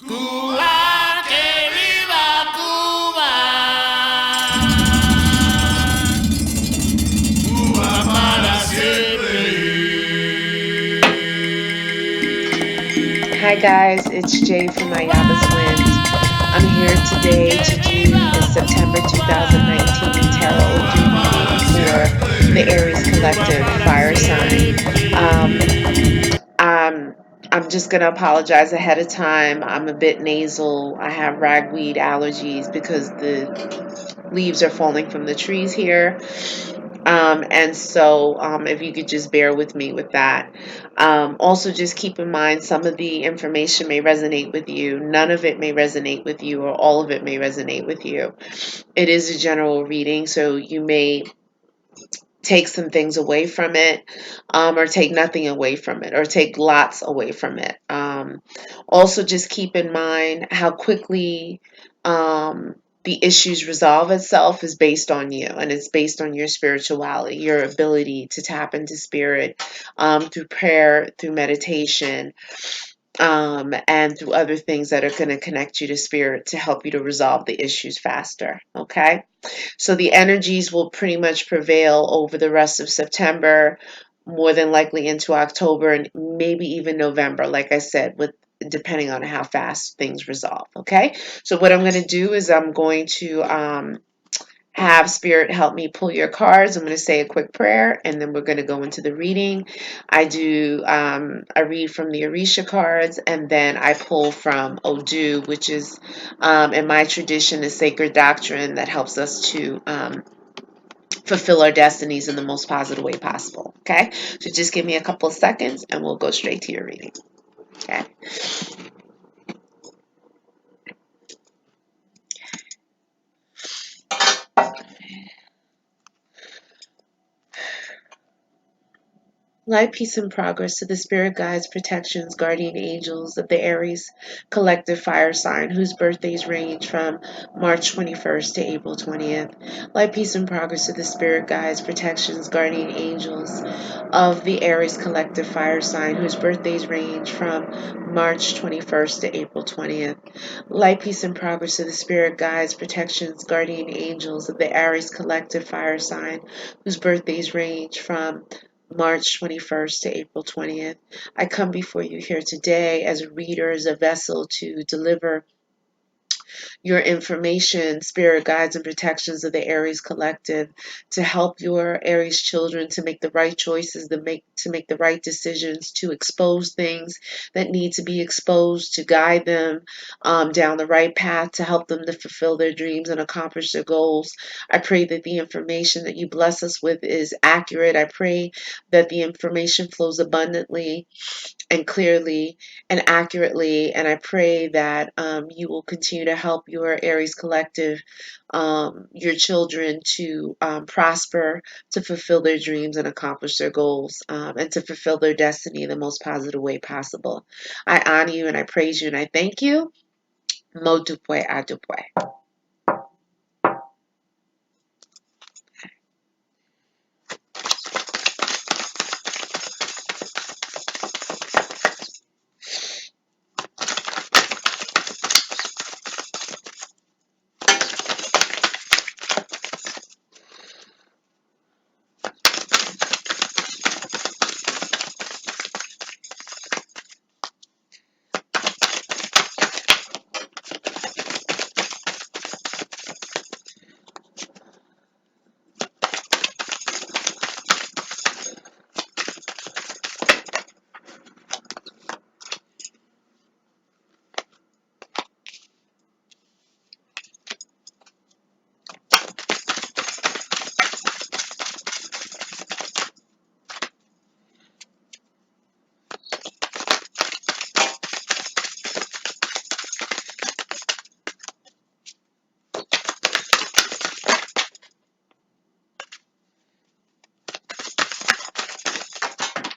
Cuba, que viva Cuba. Cuba para siempre. Hi guys, it's Jay from Ayaba's Wynd. I'm here today to do the September 2019 Tarot Odu reading for the Aries Collective Fire sign. I'm just going to apologize ahead of time. I'm a bit nasal. I have ragweed allergies because the leaves are falling from the trees here. And so if you could just bear with me with that. Also, just keep in mind some of the information may resonate with you. None of it may resonate with you, or all of it may resonate with you. It is a general reading, so you may take some things away from it, or take nothing away from it, or take lots away from it. Also, just keep in mind how quickly the issues resolve itself is based on you, and it's based on your spirituality, your ability to tap into spirit through prayer, through meditation, and through other things that are going to connect you to spirit to help you to resolve the issues faster. Okay, so the energies will pretty much prevail over the rest of September, more than likely into October, and maybe even November, like I said, with depending on how fast things resolve. Okay, so what I'm going to do is I'm going to have spirit help me pull your cards. I'm going to say a quick prayer, and then we're going to go into the reading. I read from the Orisha cards, and then I pull from Odu, which is in my tradition a sacred doctrine that helps us to fulfill our destinies in the most positive way possible. Okay, so just give me a couple of seconds and we'll go straight to your reading. Okay. Light, peace, and progress to the spirit guides, protections, guardian angels of the Aries collective fire sign, whose birthdays range from March 21st to April 20th. Light, peace, and progress to the spirit guides, protections, guardian angels of the Aries collective fire sign, whose birthdays range from March 21st to April 20th. Light, peace, and progress to the spirit guides, protections, guardian angels of the Aries collective fire sign, whose birthdays range from March 21st to April 20th. I come before you here today as a reader, as a vessel to deliver your information, spirit guides, and protections of the Aries Collective to help your Aries children to make the right choices, to make the right decisions, to expose things that need to be exposed, to guide them down the right path, to help them to fulfill their dreams and accomplish their goals. I pray that the information that you bless us with is accurate. I pray that the information flows abundantly and clearly and accurately. And I pray that you will continue to help your Aries collective, your children to prosper, to fulfill their dreams and accomplish their goals, and to fulfill their destiny in the most positive way possible. I honor you and I praise you and I thank you. Mo dupwe adupwe.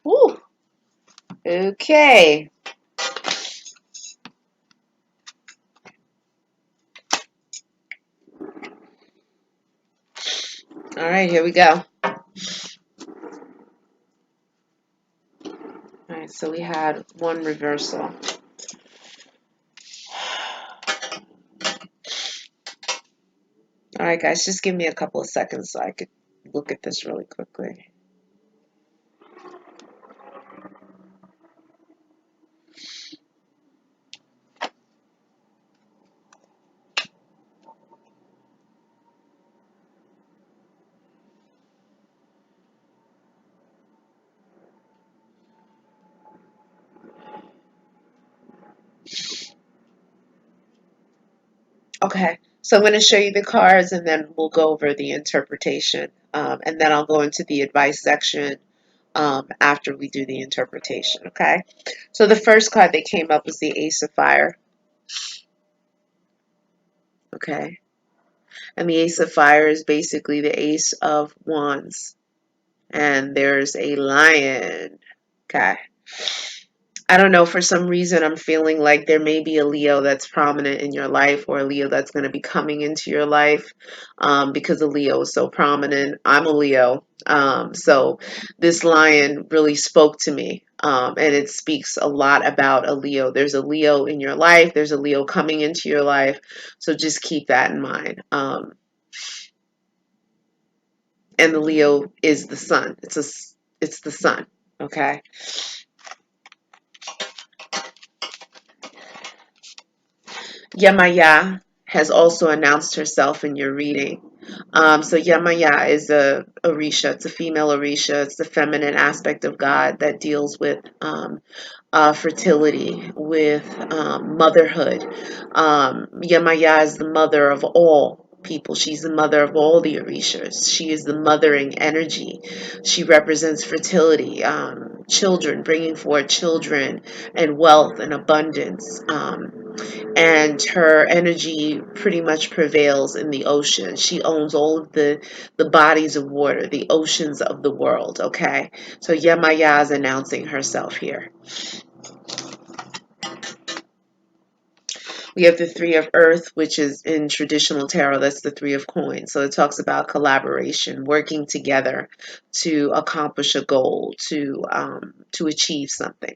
Woo. Okay. All right, here we go. All right, so we had one reversal. All right, guys, just give me a couple of seconds so I could look at this really quickly. Okay, so I'm going to show you the cards and then we'll go over the interpretation. And then I'll go into the advice section after we do the interpretation, okay? So the first card that came up was the Ace of Fire, okay? And the Ace of Fire is basically the Ace of Wands. And there's a lion, okay? I don't know, for some reason I'm feeling like there may be a Leo that's prominent in your life, or a Leo that's going to be coming into your life, because a Leo is so prominent. I'm a Leo. So this lion really spoke to me, and it speaks a lot about a Leo. There's a Leo in your life. There's a Leo coming into your life. So just keep that in mind. And the Leo is the sun. It's the sun. Okay. Yemaya has also announced herself in your reading. So Yemaya is a Orisha. It's a female Orisha. It's the feminine aspect of God that deals with fertility, with motherhood. Yemaya is the mother of all people. She's the mother of all the Orishas. She is the mothering energy. She represents fertility, children, bringing forth children, and wealth and abundance. And her energy pretty much prevails in the ocean. She owns all of the bodies of water, the oceans of the world, okay? So Yemaya is announcing herself here. We have the Three of Earth, which is in traditional tarot, that's the Three of Coins. So it talks about collaboration, working together to accomplish a goal, to achieve something.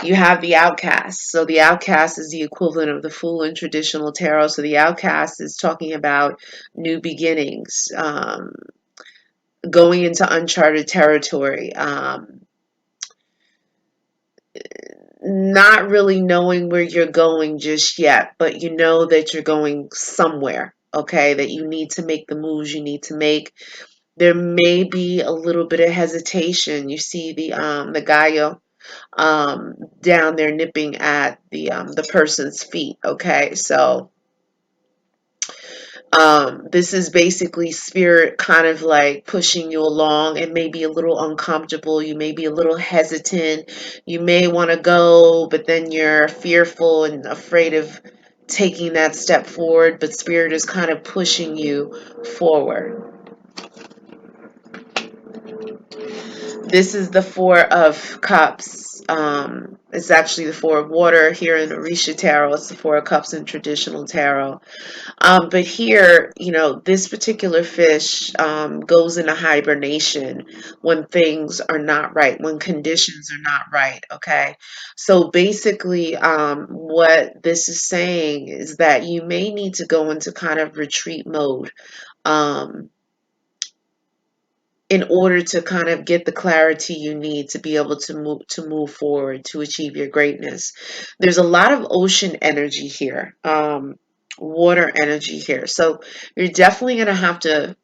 You have the Outcast. So the Outcast is the equivalent of the Fool in traditional tarot. So the Outcast is talking about new beginnings, going into uncharted territory, not really knowing where you're going just yet, but you know that you're going somewhere, okay? That you need to make the moves you need to make. There may be a little bit of hesitation. You see the gallo down there nipping at the person's feet, okay? So this is basically spirit kind of like pushing you along. It may be a little uncomfortable. You may be a little hesitant. You may want to go, but then you're fearful and afraid of taking that step forward. But spirit is kind of pushing you forward. This is the Four of Cups. It's actually the Four of Water here in Orisha Tarot. It's the Four of Cups in traditional tarot. But here, you know, this particular fish goes into hibernation when things are not right, when conditions are not right, okay? So basically, what this is saying is that you may need to go into kind of retreat mode. Um, in order to kind of get the clarity you need to be able to move forward to achieve your greatness. There's a lot of ocean energy here, water energy here. So you're definitely going to have to,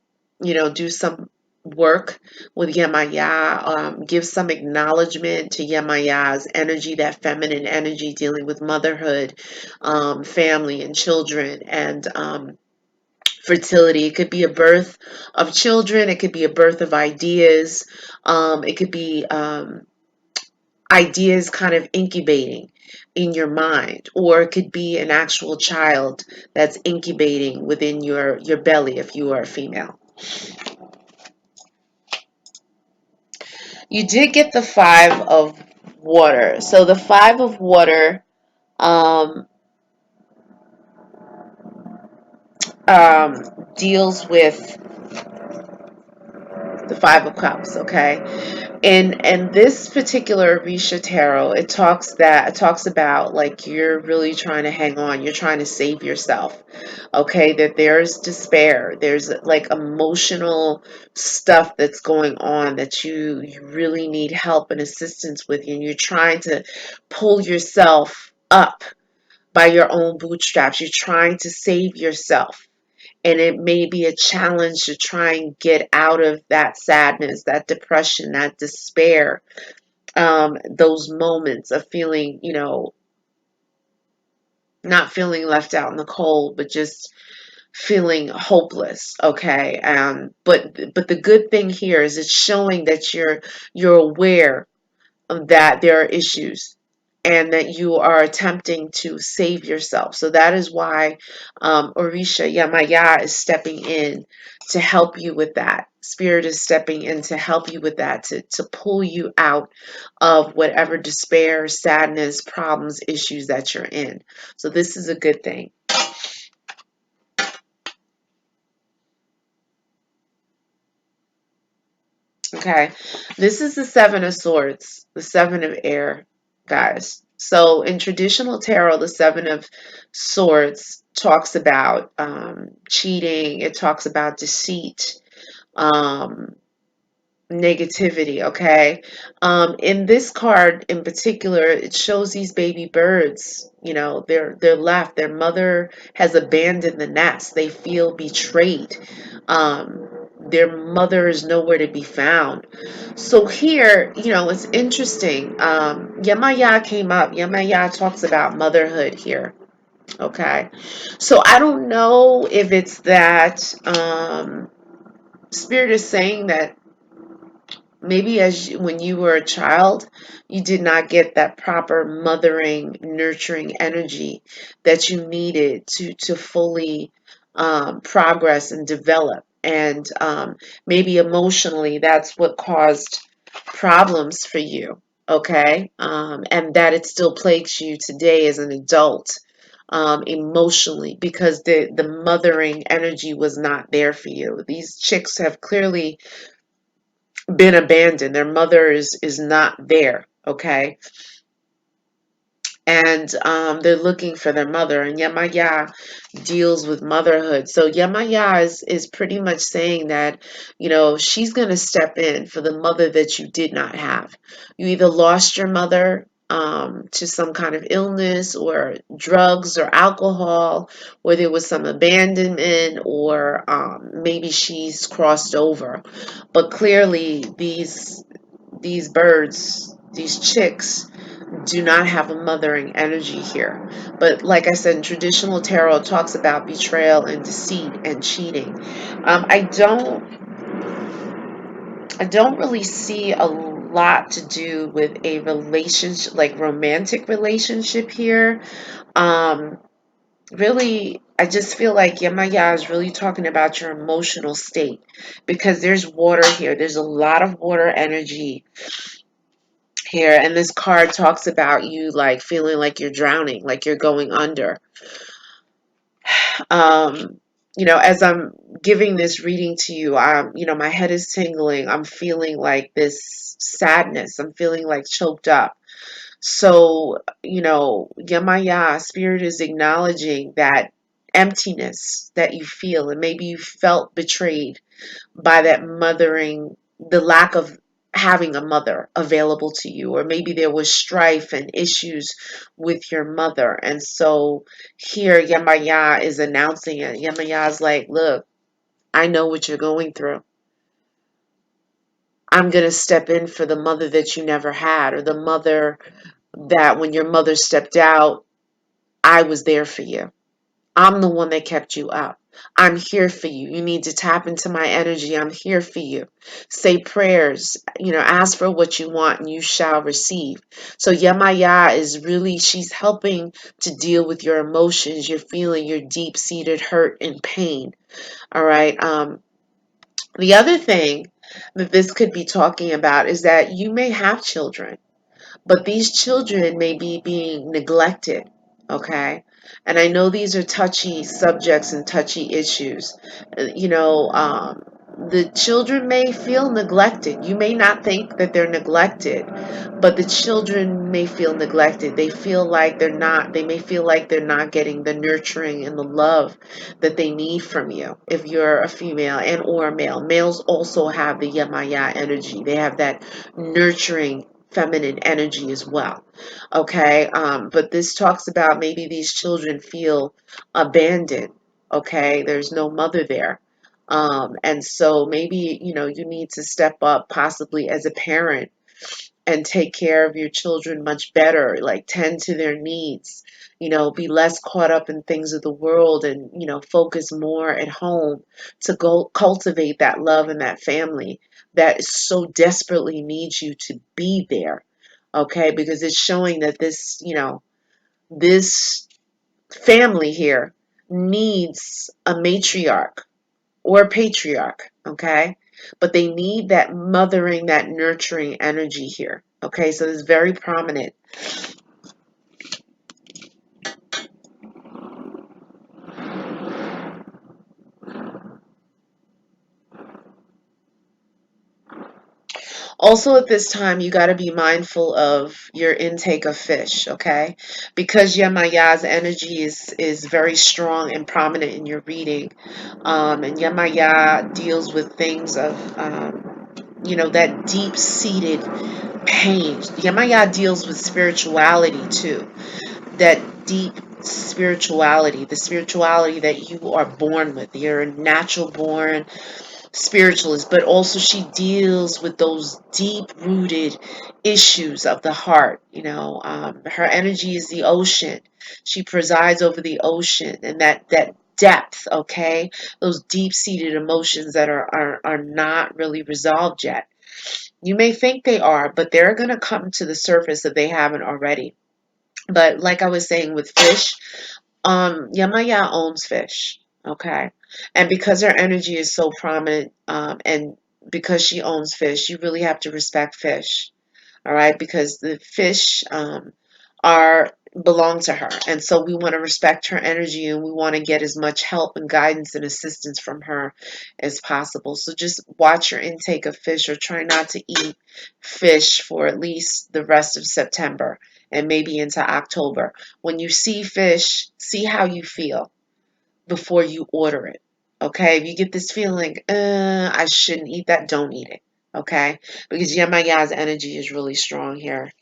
you know, do some work with Yemaya, give some acknowledgement to Yemaya's energy, that feminine energy dealing with motherhood, family and children, and fertility. It could be a birth of children. It could be a birth of ideas. It could be ideas kind of incubating in your mind, or it could be an actual child that's incubating within your belly if you are a female. You did get the Five of Water. So the Five of Water um, deals with The Five of Cups, okay? And this particular Orisha tarot, it talks about like you're really trying to hang on, you're trying to save yourself. Okay, that there's despair, there's like emotional stuff that's going on that you really need help and assistance with, and you're trying to pull yourself up by your own bootstraps. You're trying to save yourself. And it may be a challenge to try and get out of that sadness, that depression, that despair, those moments of feeling, not feeling left out in the cold, but just feeling hopeless. Okay. But the good thing here is it's showing that you're aware that there are issues and that you are attempting to save yourself. So that is why Orisha Yemaya is stepping in to help you with that. Spirit is stepping in to help you with that, to pull you out of whatever despair, sadness, problems, issues that you're in. So this is a good thing. Okay, this is the Seven of Swords, the Seven of Air, guys. So in traditional tarot, the Seven of Swords talks about cheating. It talks about deceit, um, negativity. Okay, in this card in particular, it shows these baby birds. They're left. Their mother has abandoned the nest. They feel betrayed. Their mother is nowhere to be found. So here, it's interesting. Yemaya came up. Yemaya talks about motherhood here. Okay. So I don't know if it's that Spirit is saying that maybe when you were a child, you did not get that proper mothering, nurturing energy that you needed to fully progress and develop. And maybe emotionally, that's what caused problems for you. Okay. And that it still plagues you today as an adult. Emotionally, because the mothering energy was not there for you. These chicks have clearly been abandoned. Their mother is not there. Okay. And they're looking for their mother. And Yemaya deals with motherhood. So Yemaya is pretty much saying that, she's going to step in for the mother that you did not have. You either lost your mother to some kind of illness or drugs or alcohol, or there was some abandonment, or maybe she's crossed over. But clearly, these birds, these chicks, do not have a mothering energy here. But like I said, in traditional tarot, it talks about betrayal and deceit and cheating. I don't really see a lot to do with a relationship, like romantic relationship here. Um, Really, I just feel like Yemaya is really talking about your emotional state, because there's water here. There's a lot of water energy here, and this card talks about you like feeling like you're drowning, like you're going under. As I'm giving this reading to you, my head is tingling. I'm feeling like this sadness. I'm feeling like choked up. So, Yemaya, Spirit is acknowledging that emptiness that you feel, and maybe you felt betrayed by that mothering, the lack of having a mother available to you, or maybe there was strife and issues with your mother. And so here Yemaya is announcing it. Yemaya is like, look, I know what you're going through. I'm going to step in for the mother that you never had, or the mother that when your mother stepped out, I was there for you. I'm the one that kept you up. I'm here for you. You need to tap into my energy. I'm here for you. Say prayers, ask for what you want and you shall receive. So Yemaya is really, she's helping to deal with your emotions. You're feeling your deep-seated hurt and pain. All right. The other thing that this could be talking about is that you may have children, but these children may be being neglected. Okay. And I know these are touchy subjects and touchy issues. Uh, you know um, the children may feel neglected. You may not think that they're neglected, but the children may feel neglected. They may feel like they're not getting the nurturing and the love that they need from you. If you're a female and or a male, males also have the Yemaya energy. They have that nurturing feminine energy as well. Okay. But this talks about maybe these children feel abandoned. Okay. There's no mother there. And so maybe, you need to step up possibly as a parent and take care of your children much better, like tend to their needs, be less caught up in things of the world and, focus more at home to go cultivate that love and that family that so desperately needs you to be there. Okay, because it's showing that this family here needs a matriarch or patriarch, okay? But they need that mothering, that nurturing energy here, okay? So it's very prominent. Also, at this time, you got to be mindful of your intake of fish, okay? Because Yemaya's energy is very strong and prominent in your reading. And Yemaya deals with things of, that deep-seated pain. Yemaya deals with spirituality too. That deep spirituality, the spirituality that you are born with. You're a natural born spiritualist, but also she deals with those deep rooted issues of the heart. Her energy is the ocean. She presides over the ocean and that depth, okay? Those deep seated emotions that are not really resolved yet. You may think they are, but they're going to come to the surface if they haven't already. But like I was saying with fish, Yemaya owns fish, okay? And because her energy is so prominent, and because she owns fish, you really have to respect fish, all right? Because the fish are belong to her, and so we want to respect her energy, and we want to get as much help and guidance and assistance from her as possible. So just watch your intake of fish, or try not to eat fish for at least the rest of September and maybe into October. When you see fish, see how you feel before you order it. Okay, if you get this feeling, I shouldn't eat that, don't eat it. Okay, because Yemaya's energy is really strong here.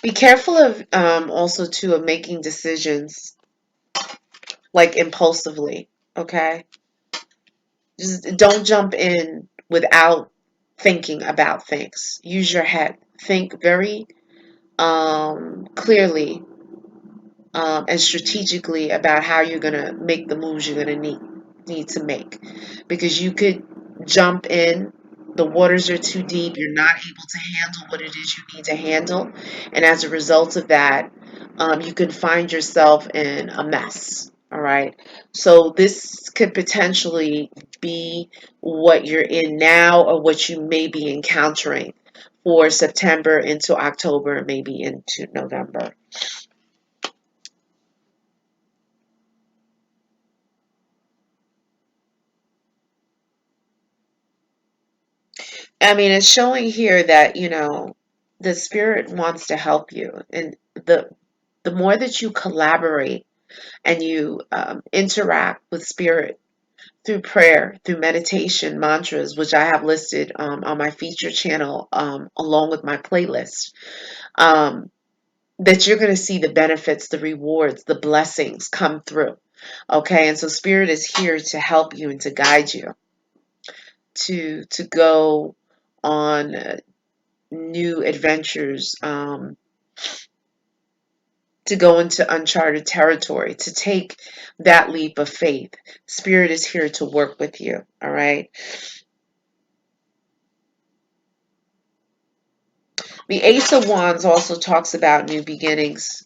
Be careful of also too of making decisions like impulsively. Okay, just don't jump in without thinking about things. Use your head. Think very clearly and strategically about how you're going to make the moves you're going to need to make, because you could jump in, the waters are too deep, you're not able to handle what it is you need to handle, and as a result of that, you can find yourself in a mess. All right, so this could potentially be what you're in now, or what you may be encountering for September into October, maybe into November. I mean, it's showing here that, the spirit wants to help you. And the more that you collaborate and you interact with spirit through prayer, through meditation, mantras, which I have listed on my feature channel along with my playlist, um, that you're going to see the benefits, the rewards, the blessings come through. Okay, and so spirit is here to help you and to guide you to go on new adventures, to go into uncharted territory, to take that leap of faith. Spirit is here to work with you, all right? The Ace of Wands also talks about new beginnings.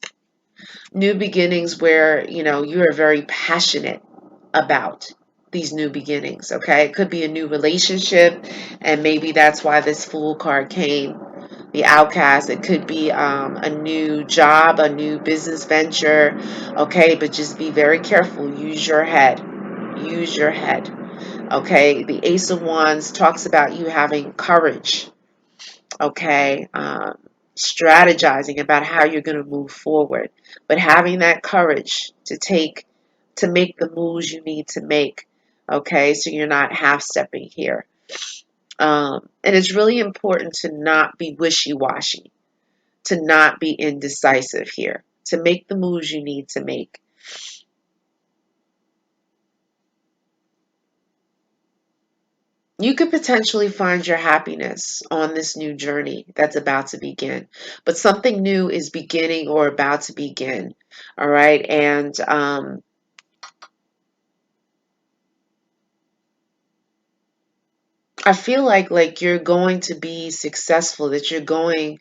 New beginnings where, you are very passionate about these new beginnings, okay? It could be a new relationship, and maybe that's why this Fool card came. the outcast. It could be a new job, a new business venture. Okay, but just be very careful. Use your head. Use your head. Okay, the Ace of Wands talks about you having courage. Okay, strategizing about how you're going to move forward, but having that courage to make the moves you need to make. Okay, so you're not half stepping here. And it's really important to not be wishy-washy, to not be indecisive here, to make the moves you need to make. You could potentially find your happiness on this new journey that's about to begin, but something new is beginning or about to begin. All right. And I feel like you're going to be successful, that you're going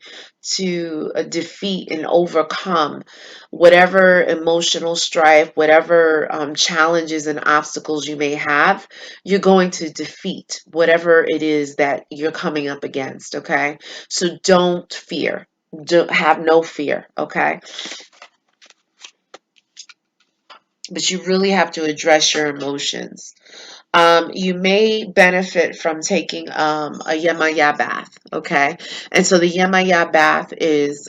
to defeat and overcome whatever emotional strife, whatever challenges and obstacles you may have. You're going to defeat whatever it is that you're coming up against. Okay, so don't fear. Don't have no fear. Okay, but you really have to address your emotions. You may benefit from taking a Yemaya bath, okay? And so the Yemaya bath is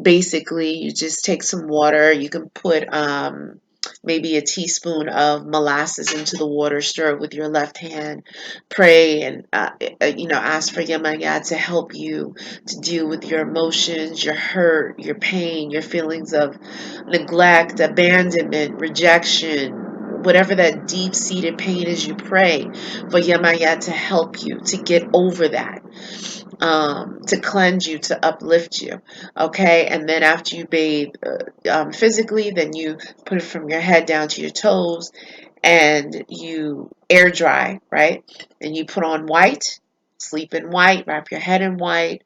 basically you just take some water. You can put maybe a teaspoon of molasses into the water, stir it with your left hand, pray, and ask for Yemaya to help you to deal with your emotions, your hurt, your pain, your feelings of neglect, abandonment, rejection, whatever that deep-seated pain is. You pray for Yemaya to help you to get over that, to cleanse you, to uplift you. Okay, and then after you bathe physically, then you put it from your head down to your toes, and you air dry, right? And you put on white, sleep in white, wrap your head in white.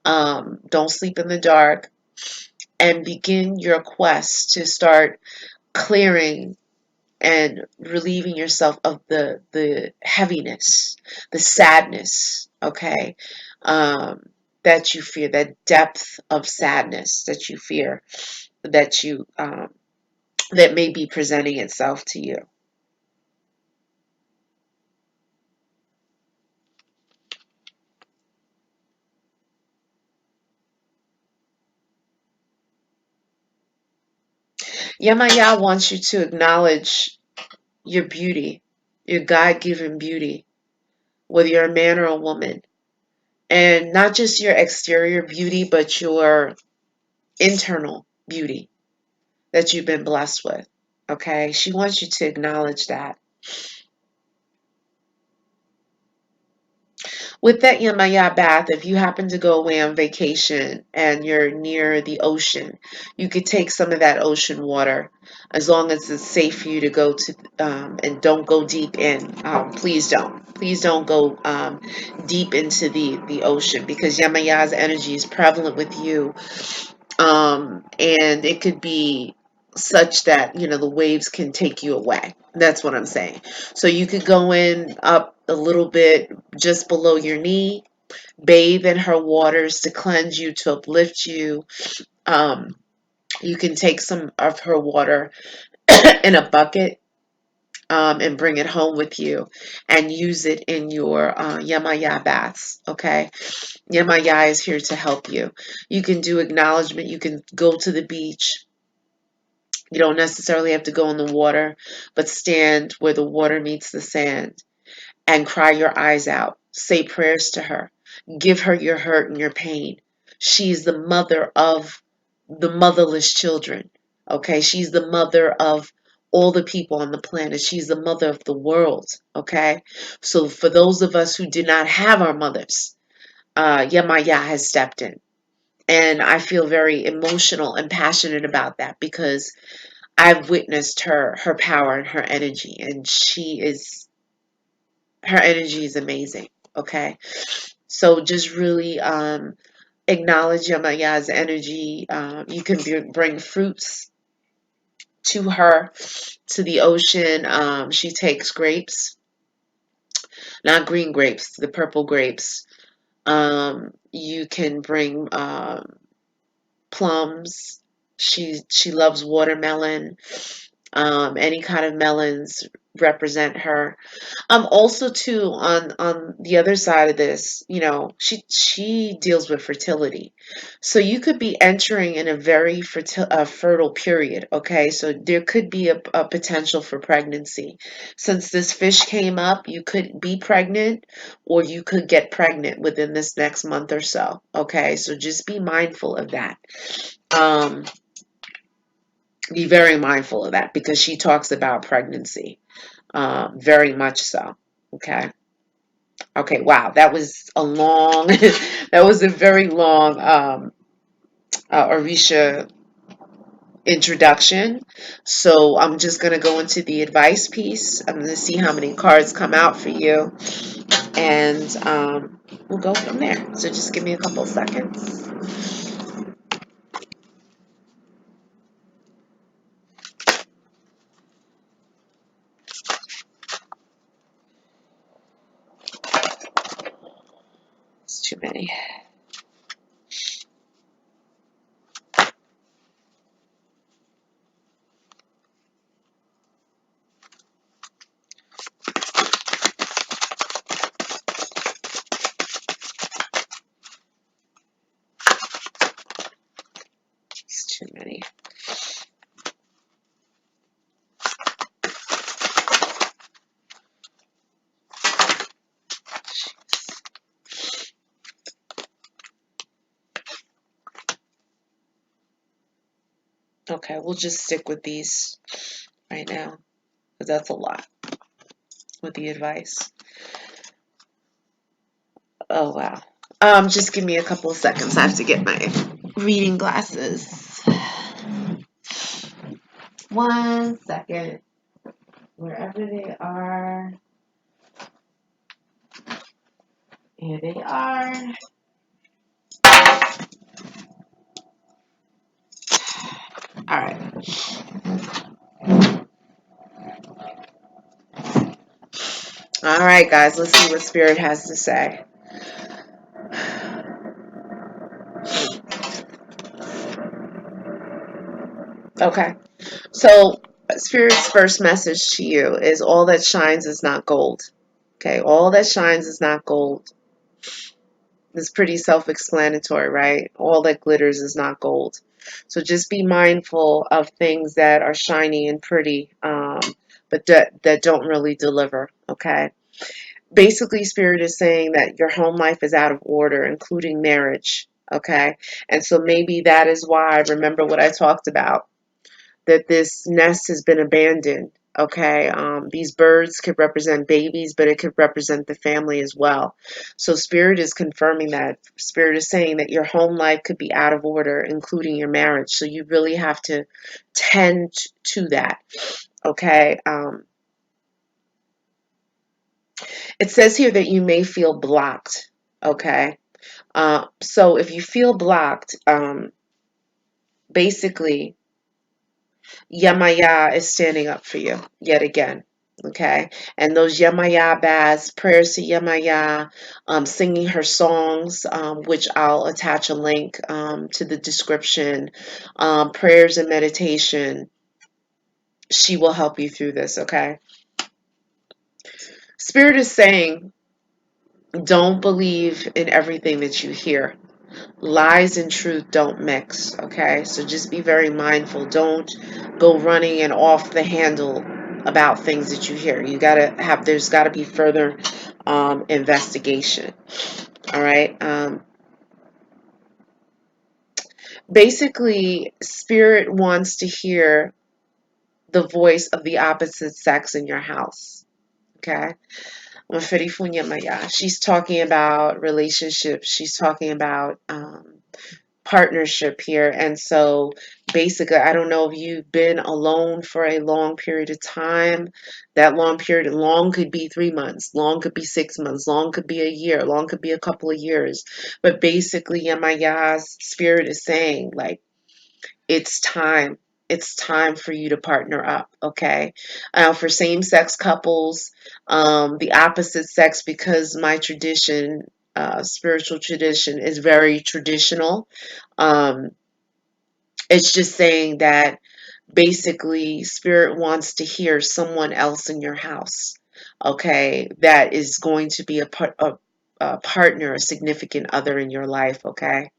Don't sleep in the dark, and begin your quest to start clearing and relieving yourself of the heaviness, the sadness, okay, um, that you fear, that depth of sadness that you fear, that you that may be presenting itself to you. Yemaya wants you to acknowledge your beauty, your God-given beauty, whether you're a man or a woman, and not just your exterior beauty, but your internal beauty that you've been blessed with. Okay, she wants you to acknowledge that. With that Yemaya bath, if you happen to go away on vacation and you're near the ocean, you could take some of that ocean water, as long as it's safe for you to go to, and don't go deep in. Please don't. Please don't go deep into the ocean, because Yemaya's energy is prevalent with you, and it could be such that the waves can take you away. That's what I'm saying. So you could go in up a little bit, just below your knee, bathe in her waters to cleanse you, to uplift you. um, you can take some of her water in a bucket, and bring it home with you and use it in your Yemaya baths. Okay, Yemaya is here to help you. You can do acknowledgement. You can go to the beach. You don't necessarily have to go in the water, but stand where the water meets the sand and cry your eyes out. Say prayers to her. Give her your hurt and your pain. She's the mother of the motherless children. Okay? She's the mother of all the people on the planet. She's the mother of the world. Okay? So for those of us who did not have our mothers, Yemaya has stepped in. And I feel very emotional and passionate about that, because I've witnessed her power and her energy, and her energy is amazing. Okay, so just really acknowledge Yamaya's energy. You can bring fruits to her, to the ocean. She takes grapes, not green grapes, the purple grapes. You can bring plums. She loves watermelon. Any kind of melons represent her. Also too, on the other side of this, she deals with fertility, so you could be entering in a very fertile period. Okay, so there could be a potential for pregnancy. Since this fish came up, you could be pregnant, or you could get pregnant within this next month or so. Okay, so just be mindful of that. Um, be very mindful of that because she talks about pregnancy, very much so. Okay. Okay, wow, that was a long, that was a very long Orisha introduction. So I'm just going to go into the advice piece. I'm going to see how many cards come out for you, and we'll go from there. So just give me a couple seconds. It's too many. It's too many. Okay, we'll just stick with these right now because that's a lot with the advice. Oh, wow. Just give me a couple of seconds. I have to get my reading glasses. 1 second. Wherever they are. Here they are. All right. All right, guys. Let's see what Spirit has to say. Okay. So, Spirit's first message to you is all that shines is not gold. Okay. All that shines is not gold. It's pretty self-explanatory, right? All that glitters is not gold. So just be mindful of things that are shiny and pretty, but that don't really deliver. Okay. Basically, Spirit is saying that your home life is out of order, including marriage. Okay. And so maybe that is why, remember what I talked about, that this nest has been abandoned. Okay, these birds could represent babies, but it could represent the family as well. So Spirit is confirming that. Spirit is saying that your home life could be out of order, including your marriage. So you really have to tend to that. Okay. It says here that you may feel blocked. Okay. So if you feel blocked, basically Yemaya is standing up for you yet again. Okay. And those Yemaya baths, prayers to Yemaya, singing her songs, which I'll attach a link to the description, prayers and meditation, she will help you through this. Okay. Spirit is saying, don't believe in everything that you hear. Lies and truth don't mix. Okay, so just be very mindful. Don't go running and off the handle about things that you hear. There's gotta be further investigation. All right. Basically, Spirit wants to hear the voice of the opposite sex in your house. Okay. She's talking about relationships. She's talking about partnership here. And so basically, I don't know if you've been alone for a long period of time. That long could be 3 months, long could be 6 months, long could be a year, long could be a couple of years. But basically, Yemaya's Spirit is saying, like, it's time. It's time for you to partner up, okay? For same-sex couples, the opposite sex, because my tradition spiritual tradition is very traditional. Um, it's just saying that basically spirit wants to hear someone else in your house, okay, that is going to be a partner, a significant other in your life, okay.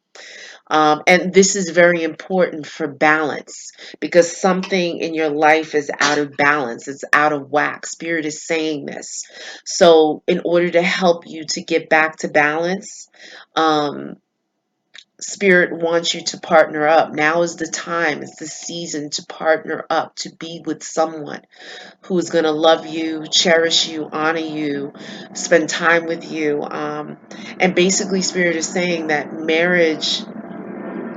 And this is very important for balance because something in your life is out of balance. It's out of whack. Spirit is saying this. So, in order to help you to get back to balance, um, Spirit wants you to partner up. Now is the time, it's the season to partner up, to be with someone who is going to love you, cherish you, honor you, spend time with you. And basically, Spirit is saying that marriage,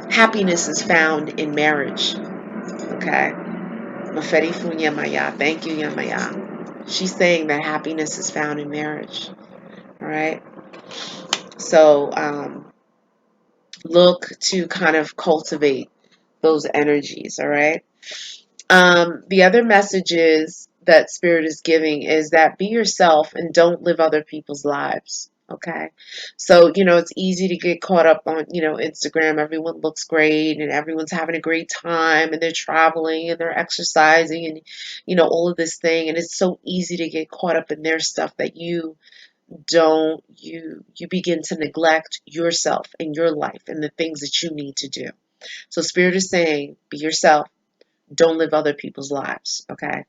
happiness is found in marriage. Okay. Maferi fu Yemaya. Thank you, Yemaya. She's saying that happiness is found in marriage. All right. So look to kind of cultivate those energies. All right. The other messages that Spirit is giving is that be yourself and don't live other people's lives. Okay. So, it's easy to get caught up on, Instagram. Everyone looks great and everyone's having a great time and they're traveling and they're exercising and, all of this thing. And it's so easy to get caught up in their stuff that you begin to neglect yourself and your life and the things that you need to do. So Spirit is saying, be yourself. Don't live other people's lives, okay?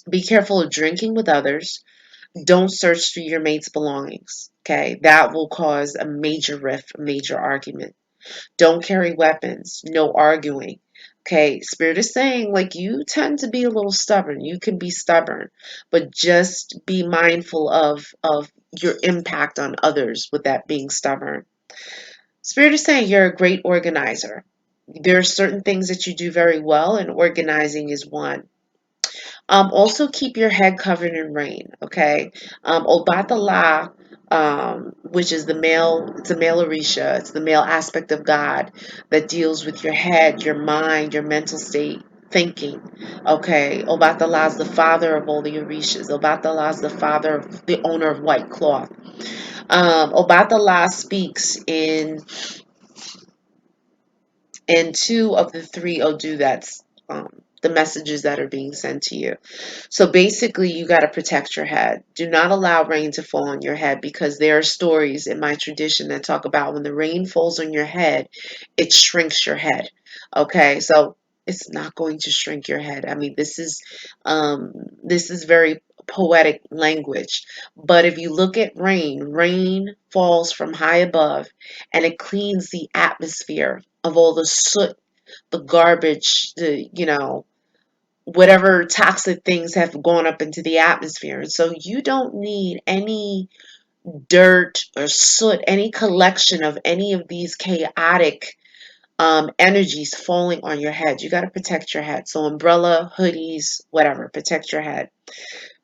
Be careful of drinking with others. Don't search through your mate's belongings, okay? That will cause a major rift, a major argument. Don't carry weapons. No arguing, okay? Spirit is saying, like, you tend to be a little stubborn. You can be stubborn, but just be mindful of your impact on others with that being stubborn. Spirit is saying you're a great organizer. There are certain things that you do very well, and organizing is one. Also keep your head covered in rain, okay? Obatala, which is it's a male Orisha, it's the male aspect of God that deals with your head, your mind, your mental state, thinking, okay? Obatala is the father of all the Orishas. Obatala is the father of the owner of white cloth. Obatala speaks in two of the three Odu, that's the messages that are being sent to you. So basically, you got to protect your head. Do not allow rain to fall on your head, because there are stories in my tradition that talk about when the rain falls on your head, it shrinks your head. Okay, so it's not going to shrink your head. I mean, this is very poetic language. But if you look at rain, rain falls from high above and it cleans the atmosphere of all the soot, the garbage, whatever toxic things have gone up into the atmosphere. And so you don't need any dirt or soot, any collection of any of these chaotic energies falling on your head. You got to protect your head. So umbrella, hoodies, whatever, protect your head.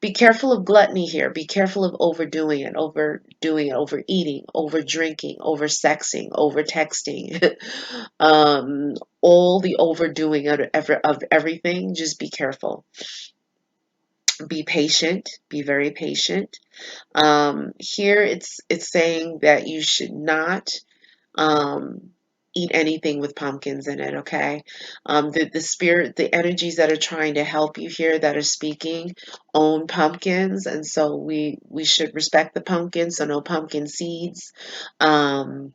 Be careful of gluttony here. Be careful of overeating, over drinking, over sexing, over texting. All the overdoing of everything. Just be careful. Be patient. Be very patient. Here it's saying that you should not um, eat anything with pumpkins in it, okay? The spirit, the energies that are trying to help you here, that are speaking, own pumpkins, and so we should respect the pumpkins. So no pumpkin seeds, um,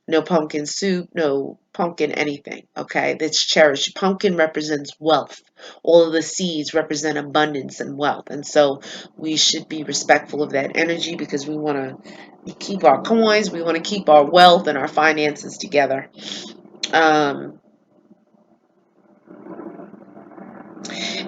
no pumpkin soup, no pumpkin anything, okay? That's cherished. Pumpkin represents wealth. All of the seeds represent abundance and wealth, and so we should be respectful of that energy, because we want to keep our coins, we want to keep our wealth and our finances together. Um,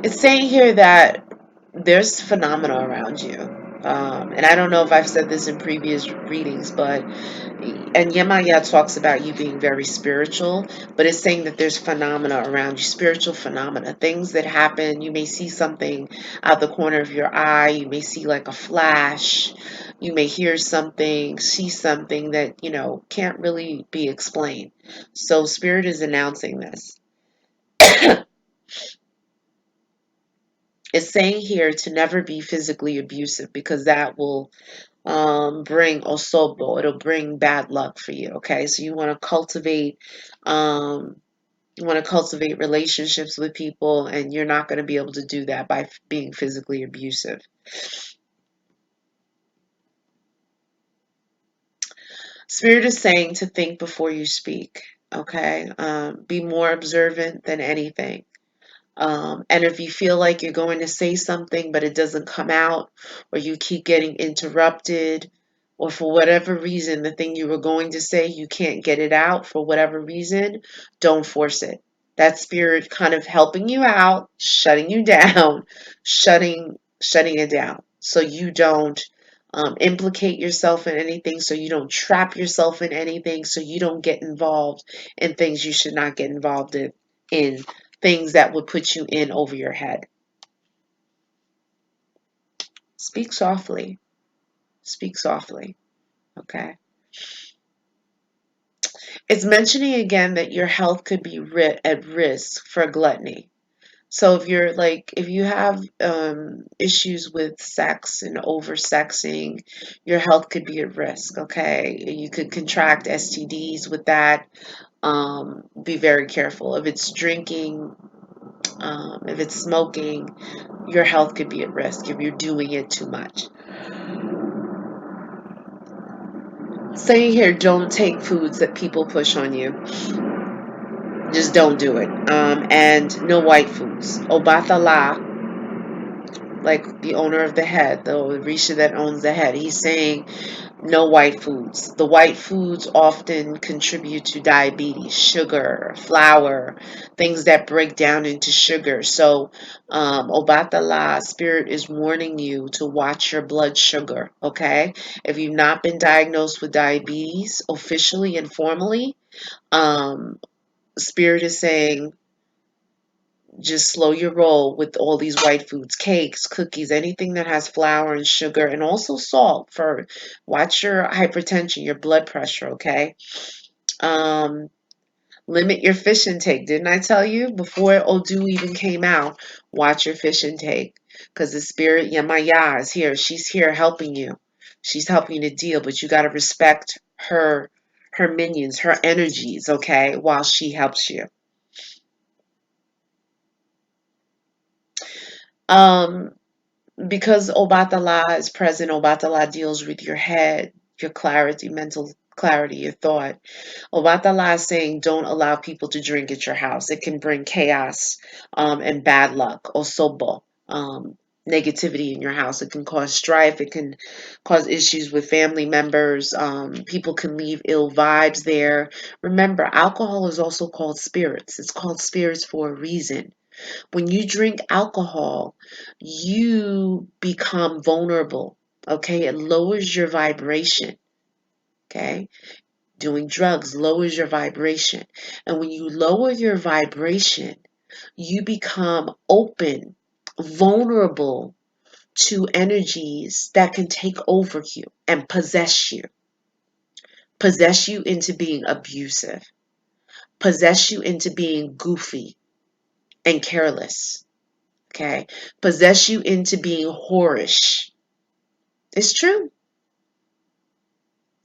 it's saying here that there's phenomena around you. And I don't know if I've said this in previous readings, and Yemaya talks about you being very spiritual, but it's saying that there's phenomena around you, spiritual phenomena, things that happen. You may see something out the corner of your eye. You may see like a flash. You may hear something, see something that, can't really be explained. So Spirit is announcing this. It's saying here to never be physically abusive, because that will bring osobo. It'll bring bad luck for you. Okay, so um, you want to cultivate relationships with people, and you're not going to be able to do that by being physically abusive. Spirit is saying to think before you speak. Okay, be more observant than anything. And if you feel like you're going to say something but it doesn't come out, or you keep getting interrupted, or for whatever reason, the thing you were going to say, you can't get it out for whatever reason, don't force it. That spirit kind of helping you out, shutting you down, shutting it down, so you don't implicate yourself in anything, so you don't trap yourself in anything, so you don't get involved in things you should not get involved in things that would put you in over your head. Speak softly. Speak softly. Okay. It's mentioning again that your health could be at risk for gluttony. So if you have issues with sex and oversexing, your health could be at risk. Okay. You could contract STDs with that. Be very careful. If it's drinking, if it's smoking, your health could be at risk if you're doing it too much. Saying here, don't take foods that people push on you. Just don't do it. And no white foods. Obatala, like the owner of the head, the Orisha that owns the head, he's saying no white foods. The white foods often contribute to diabetes, sugar, flour, things that break down into sugar. So, Obatala, Spirit is warning you to watch your blood sugar, okay? If you've not been diagnosed with diabetes officially and formally, um, Spirit is saying just slow your roll with all these white foods, cakes, cookies, anything that has flour and sugar, and also salt. For watch your hypertension, your blood pressure, okay? Um, limit your fish intake. Didn't I tell you before Odu even came out? Watch your fish intake, because the spirit Yemaya is here. She's here helping you. She's helping you to deal, but you got to respect her minions, her energies, okay, while she helps you. Um, because Obatala is present, Obatala deals with your head, your clarity, mental clarity, your thought. Obatala is saying don't allow people to drink at your house. It can bring chaos and bad luck, osobo, negativity in your house. It can cause strife. It can cause issues with family members. People can leave ill vibes there. Remember, alcohol is also called spirits. It's called spirits for a reason. When you drink alcohol, you become vulnerable. Okay, it lowers your vibration. Okay, doing drugs lowers your vibration. And when you lower your vibration, you become open, vulnerable to energies that can take over you and possess you into being abusive, possess you into being goofy and careless. Okay, possess you into being whorish. It's true.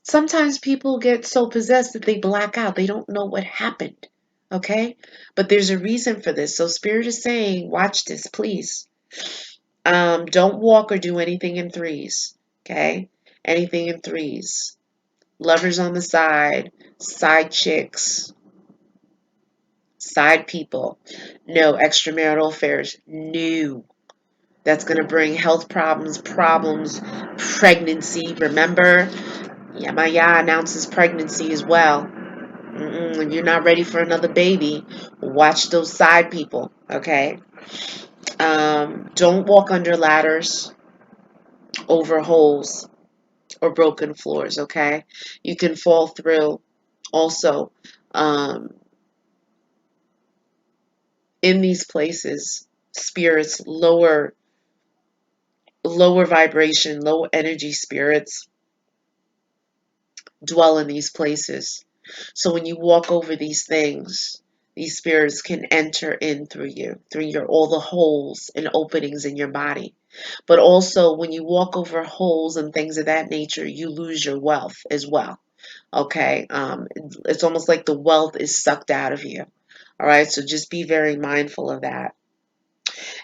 Sometimes people get so possessed that they black out. They don't know what happened. Okay, but there's a reason for this. So Spirit is saying, watch this, please. Don't walk or do anything in threes. Okay, anything in threes. Lovers on the side chicks, side people. No extramarital affairs. No. That's going to bring health problems, pregnancy. Remember, Yemaya announces pregnancy as well. When you're not ready for another baby, watch those side people, okay? Don't walk under ladders, over holes, or broken floors, okay? You can fall through. Also, um, in these places, spirits, lower vibration, low energy spirits dwell in these places. So when you walk over these things, these spirits can enter in through you, through your all the holes and openings in your body. But also, when you walk over holes and things of that nature, you lose your wealth as well. Okay. It's almost like the wealth is sucked out of you. All right. So just be very mindful of that.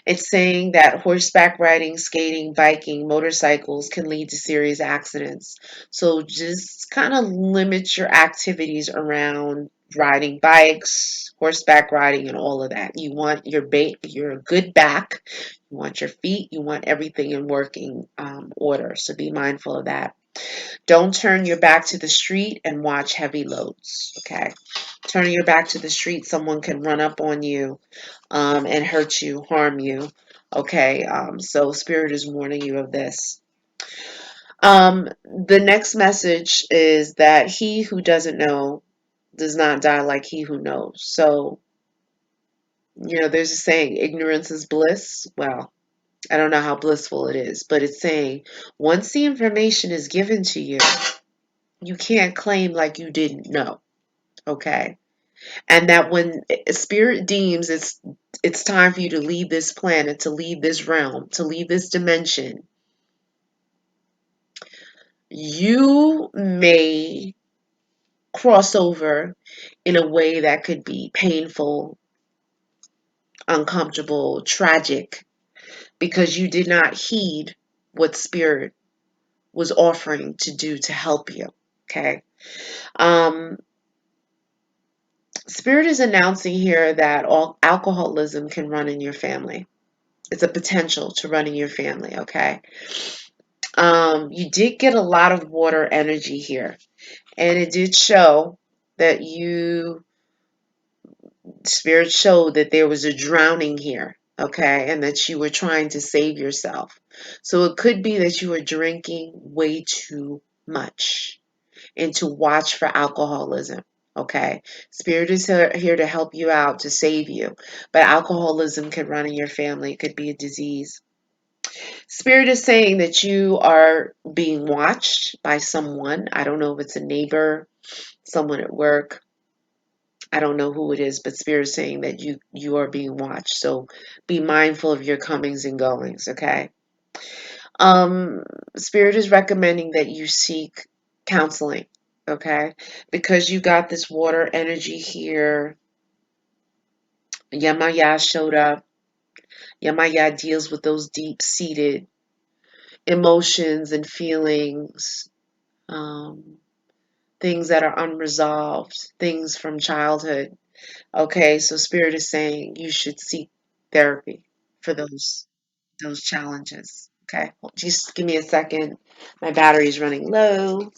It's saying that horseback riding, skating, biking, motorcycles can lead to serious accidents. So just kind of limit your activities around riding bikes, horseback riding, and all of that. You want your good back, you want your feet, you want everything in working order. So be mindful of that. Don't turn your back to the street and watch heavy loads. Okay. Turning your back to the street, someone can run up on you and hurt you, harm you. Okay, so Spirit is warning you of this. The next message is that he who doesn't know does not die like he who knows. So, there's a saying, ignorance is bliss. Well, I don't know how blissful it is, but it's saying once the information is given to you, you can't claim like you didn't know. Okay. And that when spirit deems it's time for you to leave this planet, to leave this realm, to leave this dimension, you may cross over in a way that could be painful, uncomfortable, tragic, because you did not heed what spirit was offering to do to help you. Okay. Um, Spirit is announcing here that all alcoholism can run in your family. It's a potential to run in your family. Okay. You did get a lot of water energy here, and it did show that spirit showed that there was a drowning here, okay, and that you were trying to save yourself. So it could be that you were drinking way too much and to watch for alcoholism. Okay, spirit is here to help you out, to save you, but alcoholism can run in your family. It could be a disease. Spirit is saying that you are being watched by someone. I don't know if it's a neighbor, someone at work. I don't know who it is, but Spirit is saying that you are being watched. So be mindful of your comings and goings, okay? Um, Spirit is recommending that you seek counseling, okay? Because you got this water energy here. Yemaya showed up. Yemaya deals with those deep-seated emotions and feelings. Um, Things that are unresolved, things from childhood. Okay, so Spirit is saying you should seek therapy for those challenges. Okay, just give me a second. My battery is running low.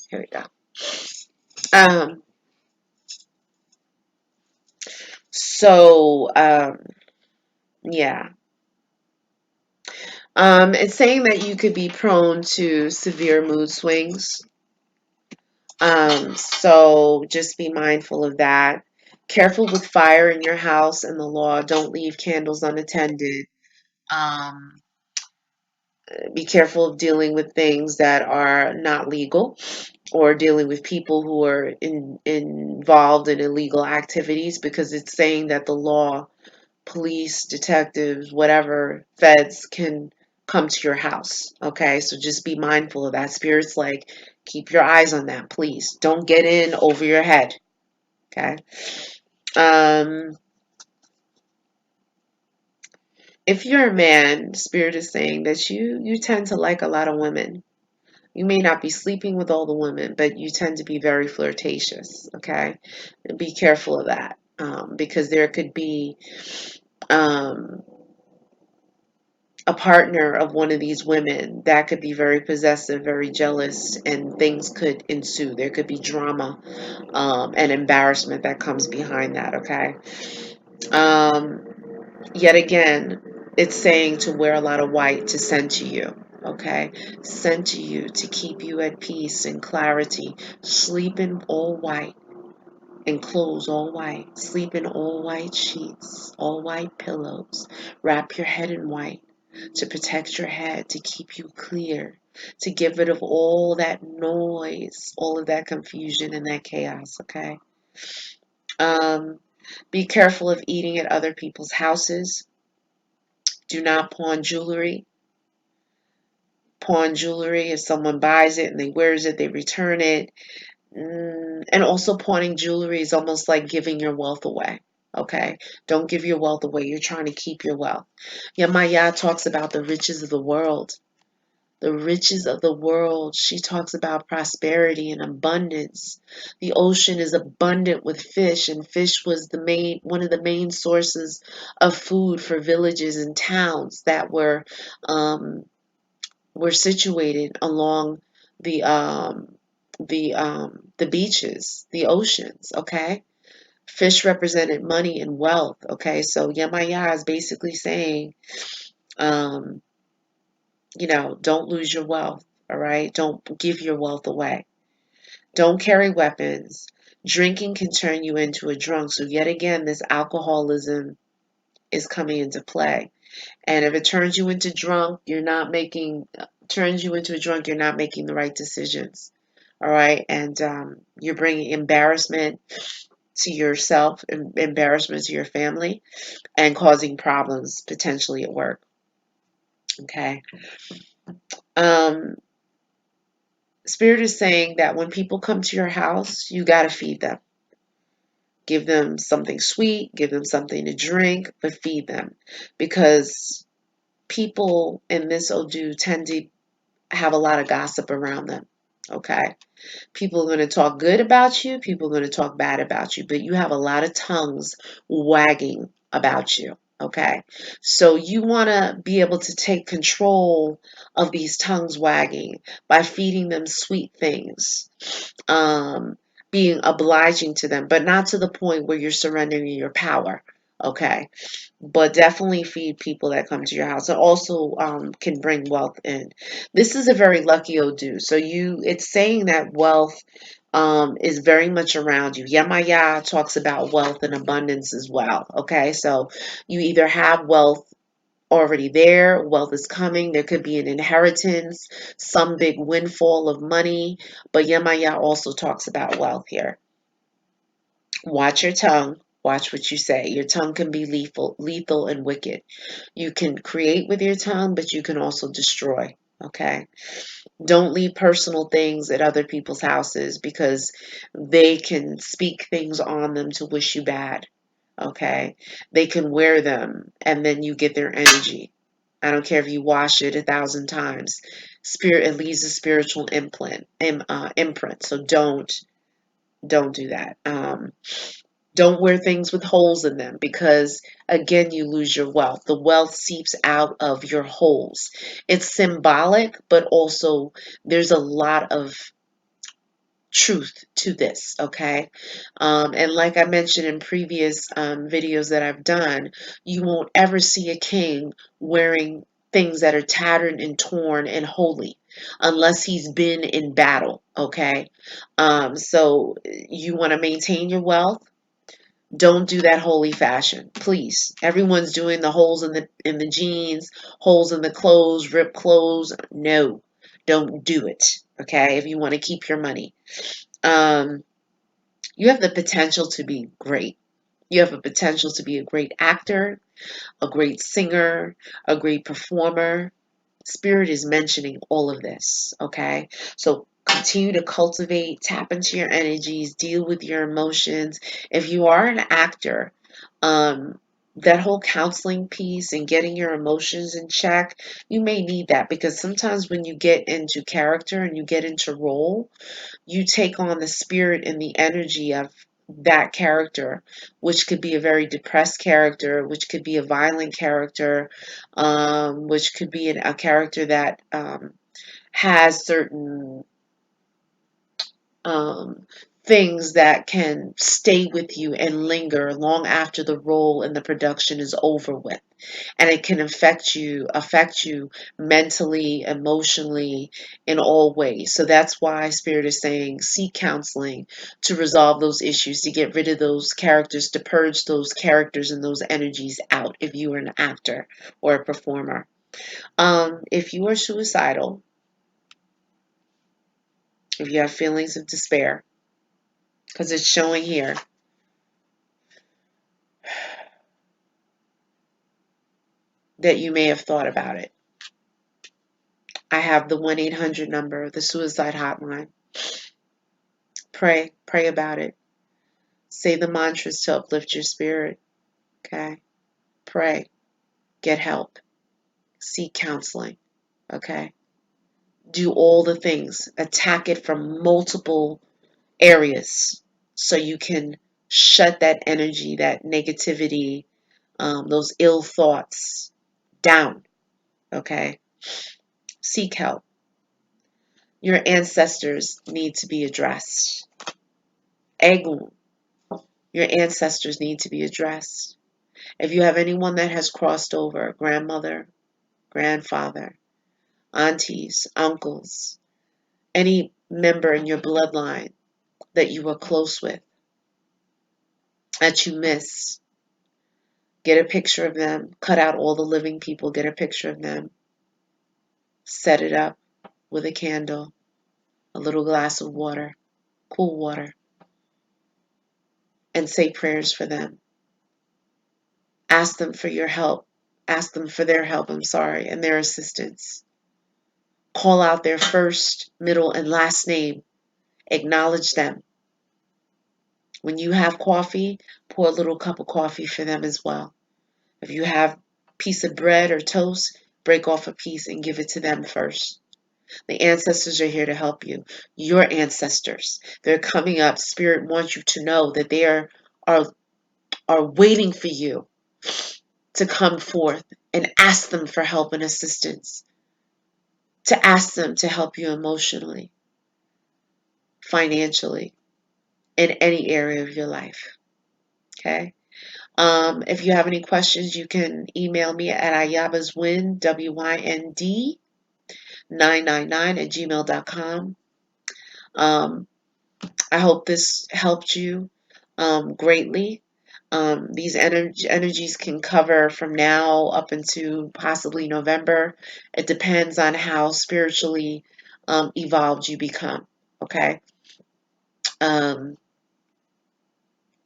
Here we go. Um, so yeah. It's saying that you could be prone to severe mood swings. So just be mindful of that. Careful with fire in your house and the law. Don't leave candles unattended. Um, be careful of dealing with things that are not legal or dealing with people who are involved in illegal activities, because it's saying that the law, police, detectives, whatever, feds can come to your house. Okay, so just be mindful of that. Spirit's like, keep your eyes on that, please. Don't get in over your head. Okay. Um, if you're a man, Spirit is saying that you tend to like a lot of women. You may not be sleeping with all the women, but you tend to be very flirtatious, okay? And be careful of that, because there could be um, a partner of one of these women that could be very possessive, very jealous, and things could ensue. There could be drama and embarrassment that comes behind that, okay? Um, Yet again, it's saying to wear a lot of white to send to you. Okay, sent to you to keep you at peace and clarity. Sleep in all white. and clothes all white. Sleep in all white sheets, all white pillows. Wrap your head in white to protect your head, to keep you clear, to get rid of all that noise, all of that confusion and that chaos, okay? Um, be careful of eating at other people's houses. Do not pawn jewelry. Pawn jewelry, if someone buys it and they wears it, they return it. And also pawning jewelry is almost like giving your wealth away. Okay? Don't give your wealth away. You're trying to keep your wealth. Yemaya talks about the riches of the world. The riches of the world. She talks about prosperity and abundance. The ocean is abundant with fish, and fish was one of the main sources of food for villages and towns that were situated along the the beaches, the oceans. Okay, fish represented money and wealth. Okay, so Yemaya is basically saying, um, don't lose your wealth. All right, don't give your wealth away. Don't carry weapons. Drinking can turn you into a drunk. So yet again, this alcoholism is coming into play. And if it turns you into drunk, turns you into a drunk, you're not making the right decisions. All right. And you're bringing embarrassment to yourself, embarrassment to your family, and causing problems potentially at work. Okay. Um, Spirit is saying that when people come to your house, you got to feed them. Give them something sweet, give them something to drink, but feed them. Because people in this Odu tend to have a lot of gossip around them. Okay. People are going to talk good about you. People are going to talk bad about you. But you have a lot of tongues wagging about you. Okay. So you want to be able to take control of these tongues wagging by feeding them sweet things, um, being obliging to them, but not to the point where you're surrendering your power. Okay, but definitely feed people that come to your house. It also can bring wealth in. This is a very lucky Odu. So it's saying that wealth is very much around you. Yemaya talks about wealth and abundance as well. Okay, so you either have wealth already there, wealth is coming, there could be an inheritance, some big windfall of money, but Yemaya also talks about wealth here. Watch your tongue. Watch what you say. Your tongue can be lethal and wicked. You can create with your tongue, but you can also destroy. Okay. Don't leave personal things at other people's houses because they can speak things on them to wish you bad. Okay. They can wear them and then you get their energy. I don't care if you wash it 1,000 times. It leaves a spiritual imprint. So don't do that. Don't wear things with holes in them because, again, you lose your wealth. The wealth seeps out of your holes. It's symbolic, but also there's a lot of truth to this, okay? And like I mentioned in previous videos that I've done, you won't ever see a king wearing things that are tattered and torn and holy unless he's been in battle, okay? So you want to maintain your wealth. Don't do that holy fashion, please. Everyone's doing the holes in the jeans, holes in the clothes, ripped clothes. No, don't do it. Okay, if you want to keep your money, um, you have the potential to be great. You have a potential to be a great actor, a great singer, a great performer. Spirit is mentioning all of this, okay? So continue to cultivate, tap into your energies, deal with your emotions. If you are an actor, um, that whole counseling piece and getting your emotions in check, you may need that because sometimes when you get into character and you get into role, you take on the spirit and the energy of that character, which could be a very depressed character, which could be a violent character, which could be a character that has certain um, things that can stay with you and linger long after the role and the production is over with, and it can affect you mentally, emotionally, in all ways. So that's why Spirit is saying seek counseling to resolve those issues, to get rid of those characters, to purge those characters and those energies out if you are an actor or a performer. If you are suicidal, if you have feelings of despair, because it's showing here that you may have thought about it. I have the 1-800 number, the suicide hotline. Pray about it. Say the mantras to uplift your spirit. Okay? Pray. Get help. Seek counseling. Okay? Do all the things. Attack it from multiple areas so you can shut that energy, that negativity, those ill thoughts down. Okay? Seek help. Your ancestors need to be addressed. Egun, your ancestors need to be addressed. If you have anyone that has crossed over, grandmother, grandfather, aunties, uncles, any member in your bloodline that you were close with, that you miss, get a picture of them, cut out all the living people, get a picture of them, set it up with a candle, a little glass of water, cool water, and say prayers for them. Ask them for your help. Ask them for their help, and their assistance. Call out their first, middle, and last name. Acknowledge them. When you have coffee, pour a little cup of coffee for them as well. If you have a piece of bread or toast, break off a piece and give it to them first. The ancestors are here to help you. Your ancestors. They're coming up. Spirit wants you to know that they are waiting for you to come forth and ask them for help and assistance. To ask them to help you emotionally, financially, in any area of your life. Okay? If you have any questions, you can email me at Ayaba's Wynd, WYND 999 at gmail.com. I hope this helped you greatly. These energies can cover from now up into possibly November. It depends on how spiritually evolved you become. Okay. Um,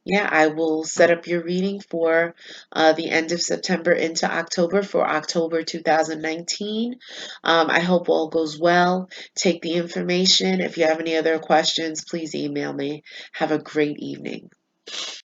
Yeah, I will set up your reading for the end of September into October for October 2019. I hope all goes well. Take the information. If you have any other questions, please email me. Have a great evening.